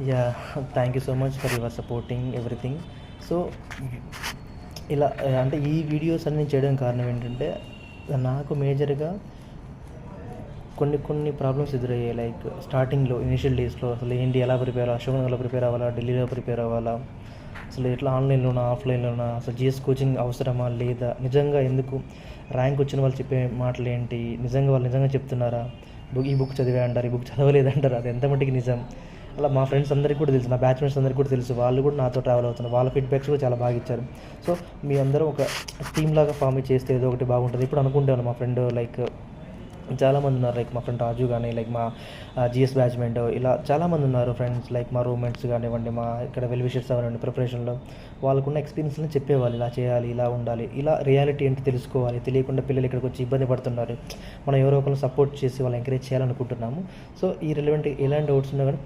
Yeah! Thank you so much for your supporting everything. So, ఇలా అంటే ఈ videos అన్నీ చేయడానికి కారణం ఏంటంటే, నాకు మేజర్‌గా కొన్ని కొన్ని ప్రాబ్లమ్స్ ఎదురయ్యాయి. లైక్ స్టార్టింగ్‌లో ఇనీషియల్ డేస్‌లో అసలు ఏంటి, ఎలా ప్రిపేర్ అశోక్‌నగర్‌లో ప్రిపేర్ అవ్వాలా, ఢిల్లీలో ప్రిపేర్ అవ్వాలా, అసలు ఎట్లా ఆన్‌లైన్‌లోనా, ఆఫ్‌లైన్‌లోనా, అసలు జీఎస్ కోచింగ్ అవసరమా లేదా, నిజంగా ఎందుకు, ర్యాంక్ వచ్చిన వాళ్ళు చెప్పే మాటలేంటి, నిజంగా వాళ్ళు నిజంగా చెప్తున్నారా, ఈ బుక్ చదివా అంటారు, ఈ బుక్ చదవలేదంటారు, అది ఎంత మట్టుకు నిజం. అలా మా ఫ్రెండ్స్ అందరికీ కూడా తెలుసు, నా బ్యాచ్‌మేట్స్ అందరికీ కూడా తెలుసు, వాళ్ళు కూడా నాతో ట్రావెల్ అవుతున్నారు, వాళ్ళ ఫీడ్‌బ్యాక్స్ కూడా చాలా బాగా ఇచ్చారు. సో, మీ అందరూ ఒక టీమ్ లాగా ఫార్మ్ చేస్తే ఏదో ఒకటి బాగుంటుంది. ఇప్పుడు అనుకుంటాను మా ఫ్రెండ్ లైక్ చాలామంది ఉన్నారు, లైక్ మా ఫ్రెండ్ రాజు కానీ, లైక్ మా జిఎస్ బ్యాచ్మెంట్, ఇలా చాలామంది ఉన్నారు ఫ్రెండ్స్, లైక్ మా రూమ్మేట్స్ కానివ్వండి, మా ఇక్కడ వెల్ విషర్స్ అవనివ్వండి, ప్రిపరేషన్లో వాళ్ళకున్న ఎక్స్పీరియన్స్ని చెప్పేవాళ్ళు, ఇలా చేయాలి, ఇలా ఉండాలి, ఇలా రియాలిటీ ఏంటి తెలుసుకోవాలి, తెలియకుండా పిల్లలు ఇక్కడికి వచ్చి ఇబ్బంది పడుతున్నారు, మనం ఎవరో ఒకరు సపోర్ట్ చేసి వాళ్ళు ఎంకరేజ్ చేయాలనుకుంటున్నాము. సో, ఈ రిలవెంట్ ఎలాంటి డౌట్స్ ఉన్నా కానీ